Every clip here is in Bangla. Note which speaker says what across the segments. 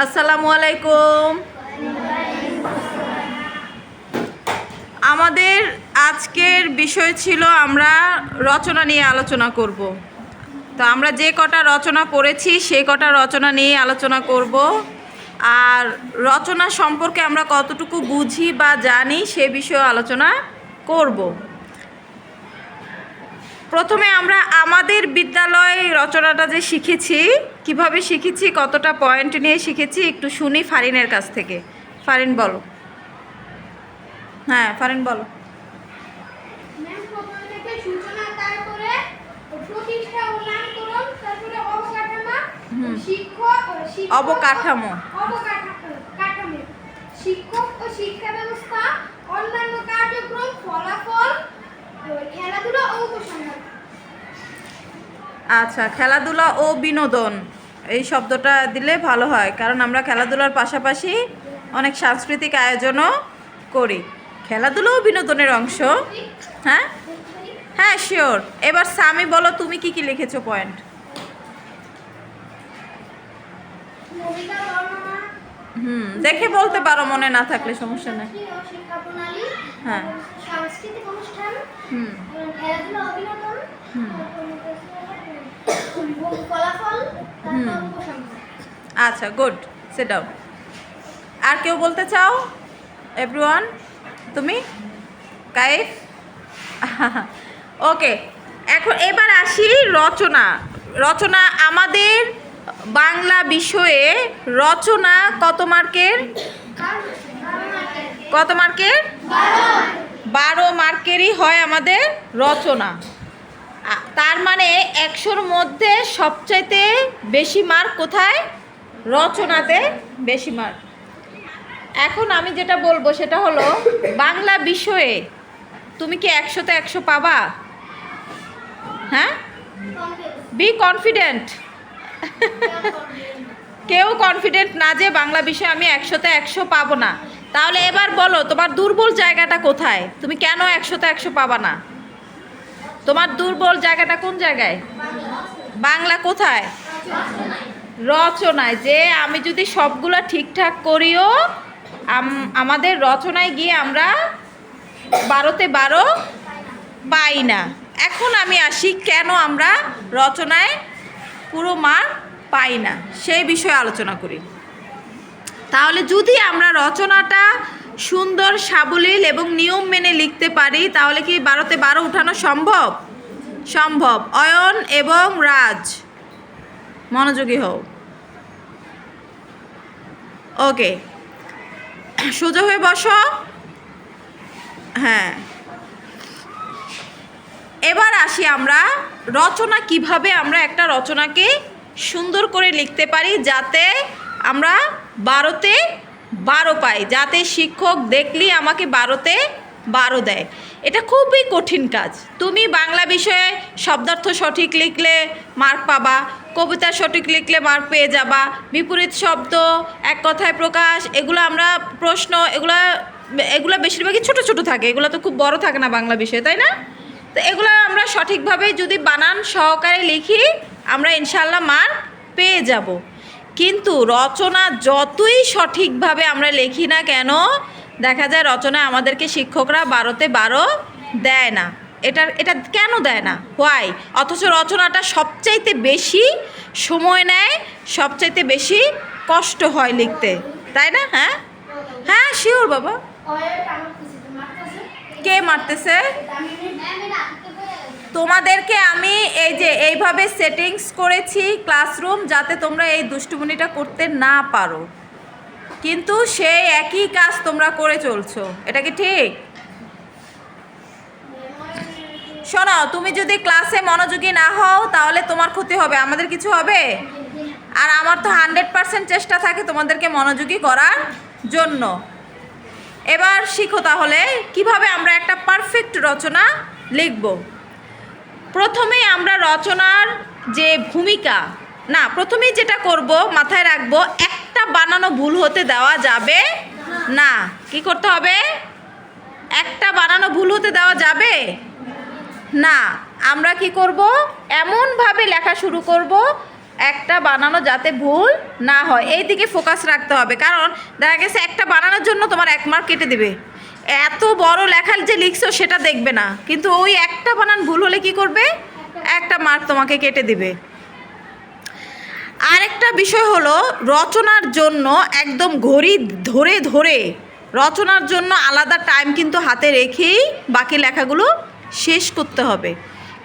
Speaker 1: আসসালামু আলাইকুম। আমাদের আজকের বিষয় ছিল আমরা রচনা নিয়ে আলোচনা করব। তো আমরা যে কটা রচনা পড়েছি সেই কটা রচনা নিয়ে আলোচনা করব, আর রচনা সম্পর্কে আমরা কতটুকু বুঝি বা জানি সে বিষয়ে আলোচনা করব। প্রথমে আমরা আমাদের বিদ্যালয়ে রচনাটা যে শিখেছি, কিভাবে শিখেছি, কতটা পয়েন্ট নিয়ে শিখেছি একটু শুনি ফারিনের কাছ থেকে। ফারিন বলো। হ্যাঁ ফারিন বলো। অবকাঠামো,
Speaker 2: শিক্ষক ও শিক্ষা ব্যবস্থা, অন্যান্য কার্যক্রম, ফলাফল, খেলাধুলা ও উপসংহার।
Speaker 1: আচ্ছা, খেলাধুলা ও বিনোদন এই শব্দটা দিলে ভালো হয়, কারণ আমরা খেলাধুলার পাশাপাশি অনেক সাংস্কৃতিক আয়োজনও করি। খেলাধুলা ও বিনোদনের অংশ। হ্যাঁ হ্যাঁ শিওর। এবার সামি বলো, তুমি কি কি লিখেছো পয়েন্ট? দেখে বলতে পারো, মনে না থাকলে সমস্যা নেই। হ্যাঁ,
Speaker 2: সাংস্কৃতিক অনুষ্ঠান, খেলাধুলা ও বিনোদন, ফলাফল, উপসংহার।
Speaker 1: আচ্ছা গুড, সিট ডাউন। আর কেউ বলতে চাও? এভরিওয়ান, তুমি? কাইফ? ওকে, এবার আসি রচনা। রচনা আমাদের বাংলা বিষয়ে রচনা কত মার্কের? কত মার্কের? 12 মার্কেরই হয় আমাদের রচনা। তার মানে 100-র মধ্যে সবচাইতে বেশি মার্ক কোথায়? রচনাতে বেশি মার্ক। এখন আমি যেটা বলবো সেটা হলো, বাংলা বিষয়ে তুমি কি 100-তে 100 পাবা? হ্যাঁ, বি কনফিডেন্ট। কেউ কনফিডেন্ট না যে বাংলা বিষয়ে আমি 100-তে 100 পাবো না। তাহলে এবার বলো তোমার দুর্বল জায়গাটা কোথায়? তুমি কেন 100-তে 100 পাবা না? তোমার দুর্বল জায়গাটা কোন জায়গায়? বাংলা কোথায়? রচনায়। যে আমি যদি সবগুলা ঠিকঠাক করিও আমাদের রচনায় গিয়ে আমরা 12-তে 12 পাই না। এখন আমি আসি কেন আমরা রচনায় পুরো মার্ক পাই না, সেই বিষয়ে আলোচনা করি। তাহলে যদি আমরা রচনাটা সুন্দর, সাবলীল এবং নিয়ম মেনে লিখতে পারি, তাহলে কি 12-তে 12 উঠানো সম্ভব? সম্ভব। অয়ন এবং রাজ, মনোযোগী হও। ওকে, সোজা হয়ে বসো। হ্যাঁ, এবার আসি আমরা রচনা কিভাবে আমরা একটা রচনাকে সুন্দর করে লিখতে পারি, যাতে আমরা 12-তে 12 পাই, যাতে শিক্ষক দেখলেই আমাকে 12-তে 12 দেয়। এটা খুবই কঠিন কাজ। তুমি বাংলা বিষয়ে শব্দার্থ সঠিক লিখলে মার্ক পাবা, কবিতা সঠিক লিখলে মার্ক পেয়ে যাবা, বিপরীত শব্দ, এক কথায় প্রকাশ, এগুলো আমরা প্রশ্ন, এগুলো বেশিরভাগই ছোট ছোট থাকে, এগুলো তো খুব বড় থাকে না বাংলা বিষয়ে, তাই না? তো এগুলো আমরা সঠিকভাবে যদি বানান সহকারে লিখি, আমরা ইনশাল্লাহ মার্ক পেয়ে যাব। কিন্তু রচনা যতই সঠিকভাবে আমরা লিখি না কেন, দেখা যায় রচনায় আমাদেরকে শিক্ষকরা 12-তে 12 দেয় না। এটা কেন দেয় না? হোয়াই? অথচ রচনাটা সবচাইতে বেশি সময় নেয়, সবচাইতে বেশি কষ্ট হয় লিখতে, তাই না? হ্যাঁ হ্যাঁ শিওর বাবা। কে মারতেছে? তোমাদেরকে আমি এই যে এইভাবে সেটিংস করেছি ক্লাসরুম, যাতে তোমরা এই দুষ্টুমনিটা করতে না পারো, কিন্তু সেই একই কাজ তোমরা করে চলছো। এটা কি ঠিক? শোনো, তুমি যদি ক্লাসে মনোযোগী না হও তাহলে তোমার ক্ষতি হবে, আমাদের কিছু হবে। আর আমার তো 100% চেষ্টা থাকে তোমাদেরকে মনোযোগী করার জন্য। এবার শিখো তাহলে কিভাবে আমরা একটা পারফেক্ট রচনা লিখব। প্রথমেই আমরা রচনার যে ভূমিকা, না প্রথমেই যেটা করব মাথায় রাখবো, একটা বানানো ভুল হতে দেওয়া যাবে না। কি করতে হবে? একটা বানানো ভুল হতে দেওয়া যাবে না। আমরা কি করব? এমনভাবে লেখা শুরু করব, একটা বানানো যাতে ভুল না হয়, এই দিকে ফোকাস রাখতে হবে। কারণ দেখা গেছে একটা বানানোর জন্য তোমার 1 মার্ক কেটে দিবে, এত বড় লেখা যে লিখছো সেটা দেখবে না, কিন্তু ওই একটা বানান ভুল হলে কি করবে, 1 মার্ক তোমাকে কেটে দিবে। আরেকটা বিষয় হলো রচনার জন্য একদম ঘড়ি ধরে ধরে রচনার জন্য আলাদা টাইম কিন্তু হাতে রেখেই বাকি লেখাগুলো শেষ করতে হবে।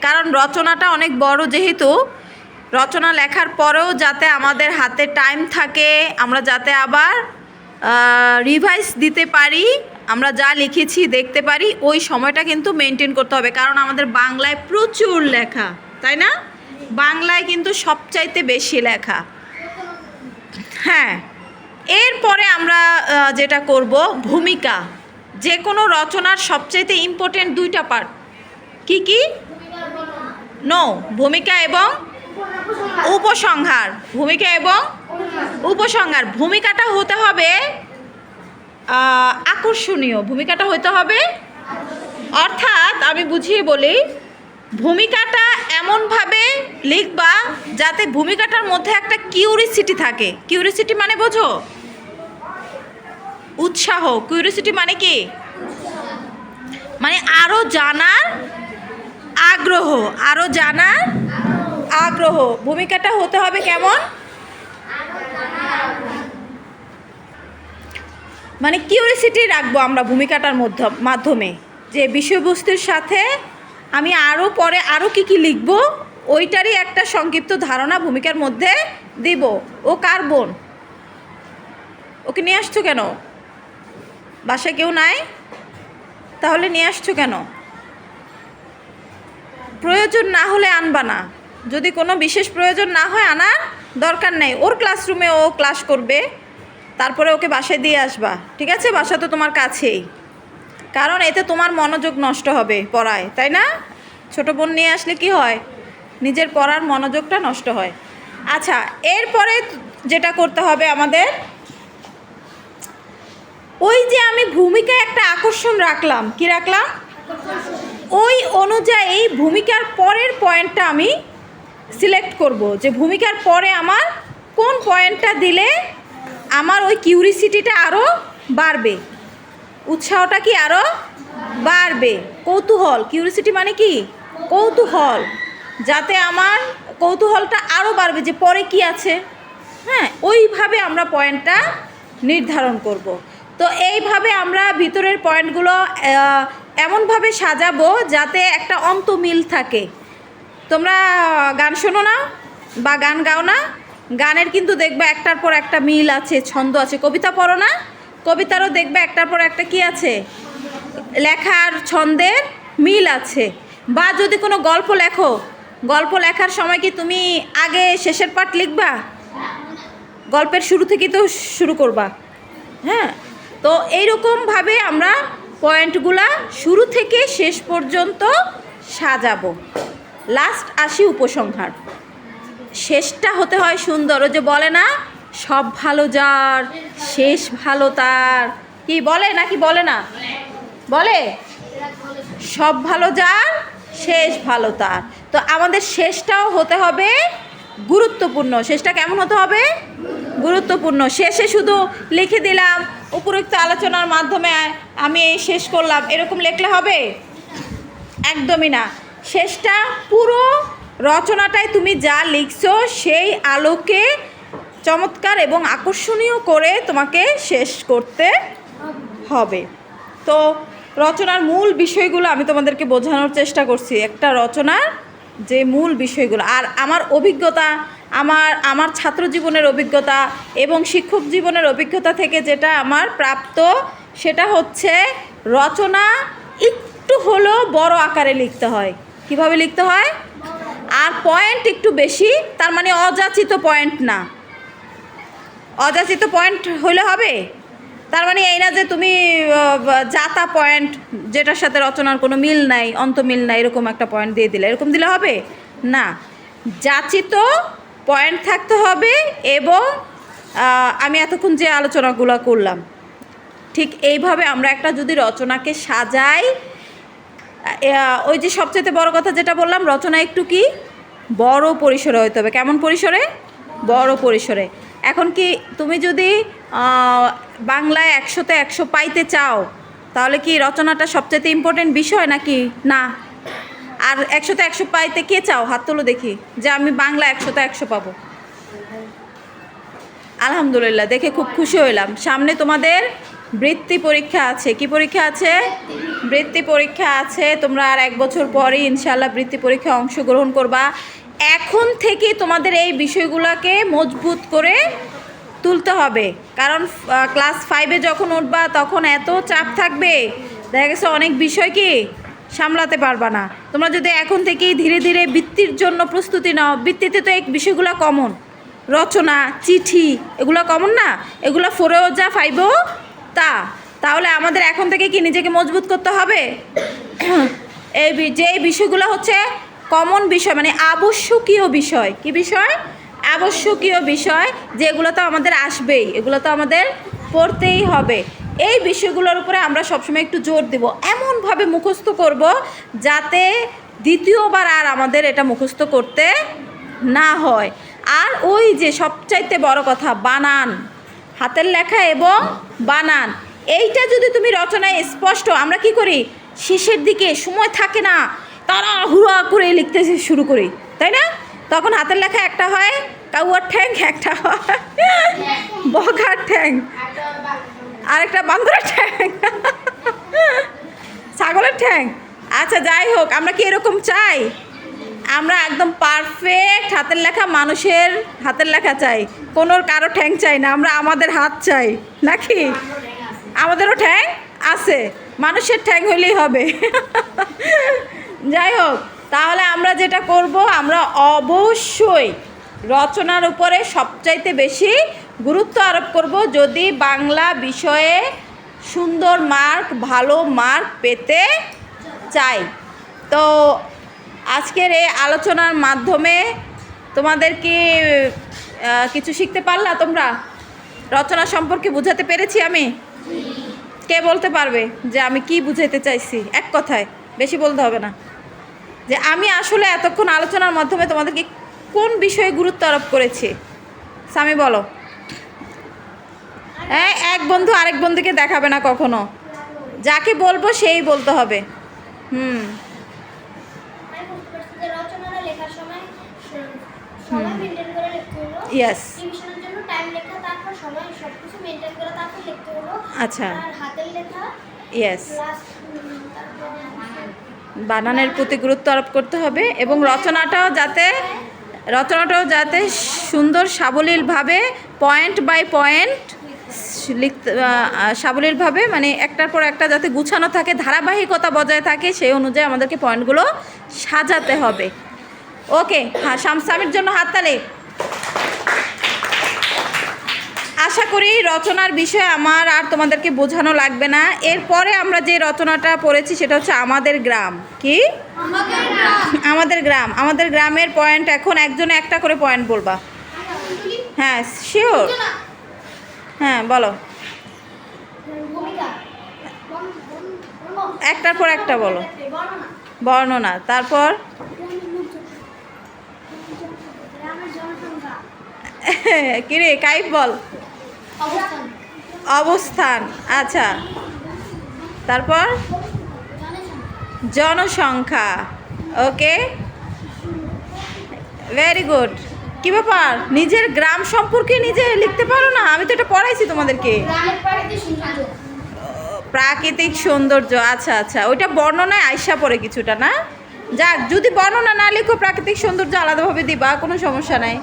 Speaker 1: কারণ রচনাটা অনেক বড়, যেহেতু রচনা লেখার পরেও যাতে আমাদের হাতে টাইম থাকে, আমরা যাতে আবার রিভাইজ দিতে পারি, আমরা যা লিখেছি দেখতে পারি, ওই সময়টা কিন্তু মেনটেন করতে হবে। কারণ আমাদের বাংলায় প্রচুর লেখা, তাই না? বাংলায় কিন্তু সবচাইতে বেশি লেখা। হ্যাঁ, এরপরে আমরা যেটা করব, ভূমিকা। যে কোনো রচনার সবচাইতে ইম্পর্টেন্ট 2টা পার্ট, কি কি? নো, ভূমিকা এবং উপসংহার। ভূমিকা এবং উপসংহার। ভূমিকাটা হতে হবে আকর্ষণীয়, ভূমিকাটা হতে হবে, অর্থাৎ আমি বুঝিয়ে বলি, ভূমিকাটা এমনভাবে লিখবা যাতে ভূমিকাটার মধ্যে একটা কিউরিসিটি থাকে। কিউরিসিটি মানে বোঝো? উৎসাহ। কিউরিসিটি মানে কি? মানে আরও জানার আগ্রহ, আরও জানার আগ্রহ। ভূমিকাটা হতে হবে কেমন? মানে কিউরিসিটি রাখবো আমরা ভূমিকাটার মাধ্যমে, যে বিষয়বস্তুর সাথে আমি আরও পরে আরও কী কী লিখব, ওইটারই একটা সংক্ষিপ্ত ধারণা ভূমিকার মধ্যে দিব। ও কার বোন? ওকে নিয়ে আসছো কেন? বাসায় কেউ নাই? তাহলে নিয়ে আসছো কেন? প্রয়োজন না হলে আনবা না, যদি কোনো বিশেষ প্রয়োজন না হয় আনার দরকার নেই। ওর ক্লাসরুমে ও ক্লাস করবে, তারপরে ওকে বাসায় দিয়ে আসবা, ঠিক আছে? বাসা তো তোমার কাছেই, কারণ এতে তোমার মনোযোগ নষ্ট হবে পড়ায়, তাই না? ছোটো বোন নিয়ে আসলে কি হয়, নিজের পড়ার মনোযোগটা নষ্ট হয়। আচ্ছা, এরপরে যেটা করতে হবে আমাদের, ওই যে আমি ভূমিকায় একটা আকর্ষণ রাখলাম, কি রাখলাম, ওই অনুযায়ী ভূমিকার পরের পয়েন্টটা আমি সিলেক্ট করব, যে ভূমিকার পরে আমার কোন পয়েন্টটা দিলে আমার ওই কিউরিসিটিটা আরও বাড়বে, উৎসাহটা কি আরও বাড়বে, কৌতূহল। কিউরিসিটি মানে কি? কৌতূহল। যাতে আমার কৌতূহলটা আরও বাড়বে যে পরে কি আছে। হ্যাঁ, ওইভাবে আমরা পয়েন্টটা নির্ধারণ করব। তো এইভাবে আমরা ভিতরের পয়েন্টগুলো এমনভাবে সাজাবো যাতে একটা অন্তমিল থাকে। তোমরা গান শোনো না বা গান গাও না? গানের কিন্তু দেখবে একটার পর একটা মিল আছে, ছন্দ আছে। কবিতা পড়ো না? কবিতারও দেখবে একটার পর একটা কি আছে, লেখার ছন্দের মিল আছে। বা যদি কোনো গল্প লেখো, গল্প লেখার সময় কি তুমি আগে শেষের পার্ট লিখবা? গল্পের শুরু থেকেই তো শুরু করবা। হ্যাঁ, তো এইরকমভাবে আমরা পয়েন্টগুলা শুরু থেকে শেষ পর্যন্ত সাজাবো। লাস্ট আসি উপসংহার। শেষটা হতে হয় সুন্দর। ও যে বলে না, সব ভালো যার শেষ ভালো তার, কি বলে নাকি বলে না? বলে সব ভালো যার শেষ ভালো তার। তো আমাদের শেষটাও হতে হবে গুরুত্বপূর্ণ। শেষটা কেমন হতে হবে? গুরুত্বপূর্ণ। শেষে শুধু লিখে দিলাম উপরোক্ত আলোচনার মাধ্যমে আমি এই শেষ করলাম, এরকম লিখলে হবে? একদমই না। শেষটা পুরো রচনাটায় তুমি যা লিখছো সেই আলোকে চমৎকার এবং আকর্ষণীয় করে তোমাকে শেষ করতে হবে। তো রচনার মূল বিষয়গুলো আমি তোমাদেরকে বোঝানোর চেষ্টা করছি, একটা রচনার যে মূল বিষয়গুলো। আর আমার অভিজ্ঞতা, আমার ছাত্র জীবনের অভিজ্ঞতা এবং শিক্ষক জীবনের অভিজ্ঞতা থেকে যেটা আমার প্রাপ্ত, সেটা হচ্ছে রচনা একটু হলেও বড় আকারে লিখতে হয়। কিভাবে লিখতে হয়? আর পয়েন্ট একটু বেশি, তার মানে অযাচিত পয়েন্ট না। অযাচিত পয়েন্ট হইলে হবে? তার মানে এই না যে তুমি জাতা পয়েন্ট, যেটার সাথে রচনার কোনো মিল নাই, অন্তমিল নাই, এরকম একটা পয়েন্ট দিয়ে দিলে, এরকম দিলে হবে না। যাচিত পয়েন্ট থাকতে হবে। এবং আমি এতক্ষণ যে আলোচনাগুলো করলাম, ঠিক এইভাবে আমরা একটা যদি রচনাকে সাজাই, ওই যে সবচেয়ে বড় কথা যেটা বললাম, রচনা একটু কি বড় পরিসরে হতে হবে। কেমন পরিসরে? বড় পরিসরে। এখন কি তুমি যদি বাংলায় 100-তে 100 পাইতে চাও, তাহলে কি রচনাটা সবচেয়ে ইম্পর্টেন্ট বিষয় নাকি না? আর 100-তে 100 পাইতে কে চাও? হাত তুলো দেখি, যে আমি বাংলা 100-তে 100 পাবো। আলহামদুলিল্লাহ, দেখে খুব খুশি হইলাম। সামনে তোমাদের বৃত্তি পরীক্ষা আছে। কি পরীক্ষা আছে? বৃত্তি পরীক্ষা আছে। তোমরা আর 1 বছর পরেই ইনশাআল্লাহ বৃত্তি পরীক্ষায় অংশগ্রহণ করবা। এখন থেকে তোমাদের এই বিষয়গুলোকে মজবুত করে তুলতে হবে, কারণ ক্লাস 5-এ যখন উঠবা তখন এত চাপ থাকবে, দেখা গেছে অনেক বিষয় কি সামলাতে পারবা না। তোমরা যদি এখন থেকেই ধীরে ধীরে বৃত্তির জন্য প্রস্তুতি নাও, বৃত্তিতে তো এই বিষয়গুলো কমন, রচনা, চিঠি, এগুলো কমন না? এগুলো 4-এও যা 5-এও তা। তাহলে আমাদের এখন থেকে কি নিজেকে মজবুত করতে হবে? যে বিষয়গুলো হচ্ছে কমন বিষয়, মানে আবশ্যকীয় বিষয়। কি বিষয়? আবশ্যকীয় বিষয়, যেগুলো তো আমাদের আসবেই, এগুলো তো আমাদের পড়তেই হবে। এই বিষয়গুলোর উপরে আমরা সবসময় একটু জোর দেব, এমনভাবে মুখস্থ করব যাতে দ্বিতীয়বার আর আমাদের এটা মুখস্থ করতে না হয়। আর ওই যে সবচাইতে বড় কথা, বানান, হাতের লেখা এবং বানান, এইটা যদি তুমি রচনায় স্পষ্ট, আমরা কি করি শেষের দিকে সময় থাকে না, তাড়াহুড়া করে লিখতে শুরু করি, তাই না? তখন হাতের লেখা একটা হয় কাউয়ার ঠ্যাং, একটা হয় বগার ঠ্যাং, আরেকটা বান্দরের ঠ্যাং, ছাগলের ঠ্যাং। আচ্ছা, যাই হোক, আমরা কি এরকম চাই? আমরা একদম পারফেক্ট হাতের লেখা, মানুষের হাতের লেখা চাই, কোনো কারো ঠ্যাং চাই না। আমরা আমাদের হাত চাই নাকি? আমাদেরও ঠ্যাং আছে, মানুষের ঠ্যাং হইলেই হবে। যাই হোক, তাহলে আমরা যেটা করব, আমরা অবশ্যই রচনার উপরে সবচাইতে বেশি গুরুত্ব আরোপ করব যদি বাংলা বিষয়ে সুন্দর মার্ক, ভালো মার্ক পেতে চাই। তো আজকের এই আলোচনার মাধ্যমে তোমাদের কি কিছু শিখতে পারলা? তোমরা রচনা সম্পর্কে বুঝাতে পেরেছি আমি? কে বলতে পারবে যে আমি কি বুঝাতে চাইছি? এক কথায়, বেশি বলতে হবে না, যে আমি আসলে এতক্ষণ আলোচনার মাধ্যমে তোমাদেরকে কোন বিষয়ে গুরুত্ব আরোপ করেছি? সামি বলো। হ্যাঁ, এক বন্ধু আরেক বন্ধুকে দেখাবে না কখনো, যাকে বলবো সেই বলতে হবে।
Speaker 2: আমি বুঝতে পারছি যে রচনাটা লেখার সময় সময় মেনটেন করে লিখতে হলো।
Speaker 1: Yes.
Speaker 2: রিভিশনের জন্য টাইম লেখা, তারপর সময় সবকিছু মেনটেন করে তারপর লিখতে হলো।
Speaker 1: আচ্ছা।
Speaker 2: আর হাতের লেখা,
Speaker 1: ইয়েস,
Speaker 2: প্লাস তারপর
Speaker 1: বানানের প্রতি গুরুত্ব আরোপ করতে হবে, এবং রচনাটাও যাতে সুন্দর সাবলীলভাবে, পয়েন্ট বাই পয়েন্ট লিখতে, সাবলীলভাবে, মানে একটার পর একটা যাতে গুছানো থাকে, ধারাবাহিকতা বজায় থাকে, সেই অনুযায়ী আমাদেরকে পয়েন্টগুলো সাজাতে হবে। ওকে, হ্যাঁ, সামির জন্য হাততালি। আশা করি রচনার বিষয়ে আমার আর তোমাদেরকে বোঝানো লাগবে না। এরপরে আমরা যে রচনাটা পড়েছি সেটা হচ্ছে আমাদের গ্রাম। কি? আমাদের গ্রামের পয়েন্ট এখন একজনে একটা করে পয়েন্ট বলবা। হ্যাঁ, শিওর। হ্যাঁ, বলো,
Speaker 2: ভূমিকা,
Speaker 1: একটার পর একটা বলো।
Speaker 2: বর্ণনা,
Speaker 1: বর্ণনা, তারপর
Speaker 2: গ্রামের জনসংখ্যা,
Speaker 1: কিরে কাইফ বল।
Speaker 2: অবস্থান,
Speaker 1: অবস্থান, আচ্ছা, তারপর জনসংখ্যা। ওকে, ভেরি গুড। কি ব্যাপার, নিজের গ্রাম সম্পর্কে নিজে লিখতে পারো না? আমি তো এটা পড়াইছি তোমাদেরকে।
Speaker 2: গ্রামের প্রাকৃতিক সৌন্দর্য,
Speaker 1: প্রাকৃতিক সৌন্দর্য, আচ্ছা আচ্ছা, ওইটা বর্ণনায় আইসা পড়ে কিছুটা না? যাক, যদি বর্ণনা না লিখো, প্রাকৃতিক সৌন্দর্য আলাদাভাবে দিবা, কোনো সমস্যা নাই।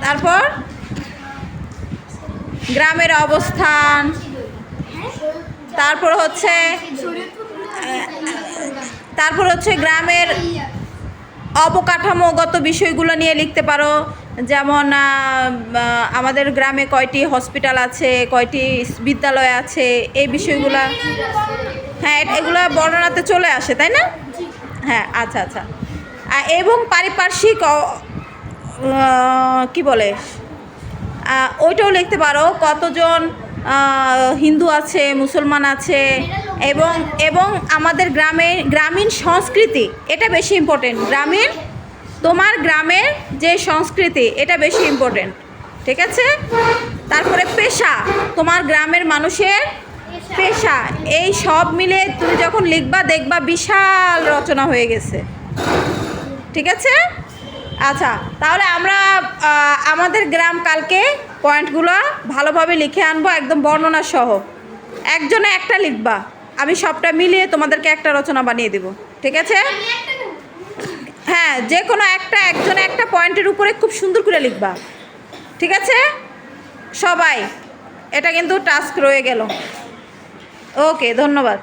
Speaker 1: তারপর গ্রামের অবস্থান, তারপর হচ্ছে গ্রামের অবকাঠামোগত বিষয়গুলো নিয়ে লিখতে পারো, যেমন আমাদের গ্রামে কয়টি হসপিটাল আছে, কয়টি বিদ্যালয় আছে, এই বিষয়গুলো। হ্যাঁ, এগুলো বর্ণনাতে চলে আসে, তাই না? হ্যাঁ, আচ্ছা আচ্ছা। এবং পারিপার্শ্বিক কি বলে, ওইটাও লিখতে পারো, কতজন হিন্দু আছে, মুসলমান আছে, এবং আমাদের গ্রামীণ সংস্কৃতি, এটা বেশি ইম্পর্টেন্ট। তোমার গ্রামের যে সংস্কৃতি এটা বেশি ইম্পর্টেন্ট, ঠিক আছে? তারপরে পেশা, তোমার গ্রামের মানুষের পেশা, এই সব মিলে তুমি যখন লিখবা দেখবা বিশাল রচনা হয়ে গেছে, ঠিক আছে? আচ্ছা, তাহলে আমরা আমাদের গ্রাম কালকে পয়েন্টগুলো ভালোভাবে লিখে আনবো, একদম বর্ণনা সহ। একজনে একটা লিখবা, আমি সবটা মিলিয়ে তোমাদেরকে একটা রচনা বানিয়ে দেব, ঠিক আছে?
Speaker 2: আমি একটা নেব।
Speaker 1: হ্যাঁ, যে কোনো একজনে একটা পয়েন্টের উপরে খুব সুন্দর করে লিখবা, ঠিক আছে? সবাই, এটা কিন্তু টাস্ক রয়ে গেল। ওকে, ধন্যবাদ।